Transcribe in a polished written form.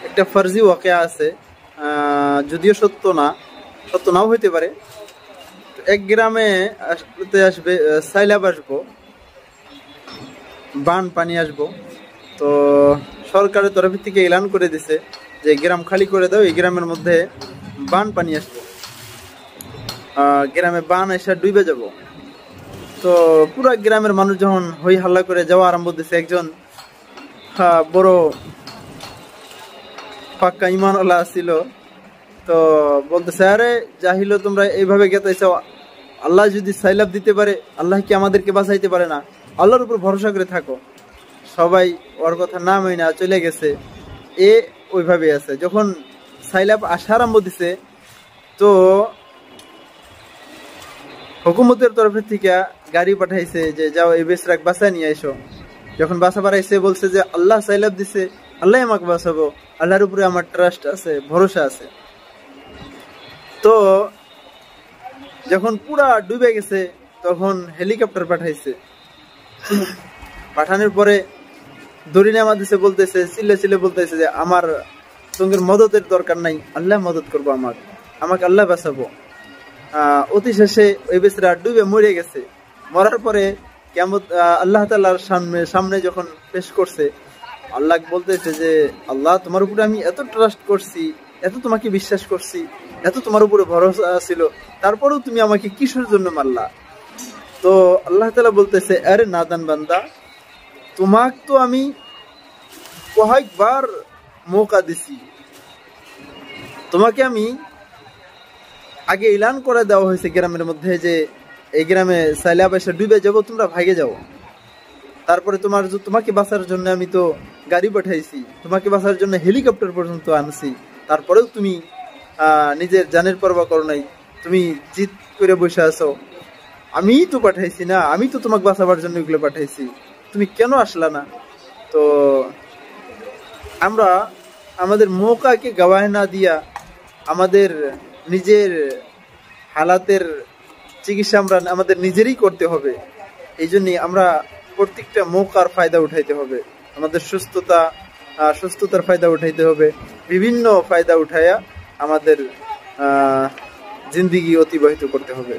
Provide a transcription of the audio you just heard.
একটা ফার্জি ওয়াকিয়া আছে, যদিও সত্য নাও হইতে পারে। এক গ্রামে আসবে সাইলাব আসবো, বান পানি আসবো। তো সরকারের তরফ থেকে এলান করে দিছে যে গ্রাম খালি করে দাও, এই গ্রামের মধ্যে বান পানি আসবো, গ্রামে বান এসে ডুবে যাব। তো পুরা গ্রামের মানুষ যখন হই হাল্লা করে যাওয়া আরম্ভ দিছে, একজন বড় পাক্কা ইমানওয়ালা ছিল, তো বলতেছে, আরে জাহিলো তোমরা এইভাবে গেতাইছো, আল্লাহ যদি সাইলাব দিতে পারে, আল্লাহ কি আমাদেরকে বাঁচাইতে পারে না? আল্লাহর উপর ভরসা করে থাকো। সবাই ওর কথা না মাইনা চলে গেছে, ওইভাবে আছে। যখন সাইলাব আসা আরম্ভ দিছে, তো হুকুমতের তরফের থেকে গাড়ি পাঠাইছে যে যাও এই বেশরাক বাসা নিয়ে এসো। যখন বাসা বাড়াইছে বলছে যে আল্লাহ সাইলাব দিছে, আল্লাহ আমাকে বাঁচাবো, আল্লাহর উপরে আমার ট্রাস্ট আছে, ভরসা আছে। তো যখন পুরা ডুবে গেছে তখন হেলিকপ্টার পাঠাইছে। পাঠানোর পরে দড়ি নামা দিছে, বলতেছে চিল্লে বলতেছে যে আমার তোমাদের মদতের দরকার নাই, আল্লাহ মদত করবো, আমাকে আল্লাহ বাঁচাবো। অতি শেষে ওই বেচারা ডুবে মরে গেছে। মরার পরে কিয়ামত আল্লাহ তাআলার সামনে যখন পেশ করছে, আল্লাহ বলতেছে যে আল্লাহ তোমার উপরে আমি এত ট্রাস্ট করছি, এত তোমাকে বিশ্বাস করছি, এত তোমার উপরে ভরসা ছিল, তারপরেও তুমি আমাকে কিসের জন্য মারলা? তো আল্লাহ তাআলা বলতেছে, আরে নাদান বান্দা, তোমাকে তো আমি কয়েকবার মৌকা দিছি, তোমাকে আমি আগে এলান করে দেওয়া হয়েছে গ্রামের মধ্যে যে এই গ্রামে সাইলাব এসে ডুবে যাবো, তোমরা ভাগে যাও। তারপরে তোমাকে বাঁচার জন্য আমি তো গাড়ি পাঠাইছি, তোমাকে বাঁচার জন্য হেলিকপ্টার পর্যন্ত আনছি, তারপরেও তুমি নিজের জানের পরোয়া করো নাই, তুমি জিদ করে বসে আছো। আমি তো পাঠাইছি না, আমি তো তোমাকে বাঁচাবার জন্য এগুলো পাঠাইছি, তুমি কেন আসলা না? তো আমরা আমাদের মৌকাকে গাওয়ায় না দিয়া আমাদের নিজের হালাতের চিকিৎসা আমরা আমাদের নিজেরই করতে হবে। এই জন্যই আমরা প্রত্যেকটা মৌকার ফায়দা উঠাইতে হবে, আমাদের সুস্থতার ফায়দা উঠাইতে হবে, বিভিন্ন ফায়দা উঠাইয়া আমাদের জিন্দিগি অতিবাহিত করতে হবে।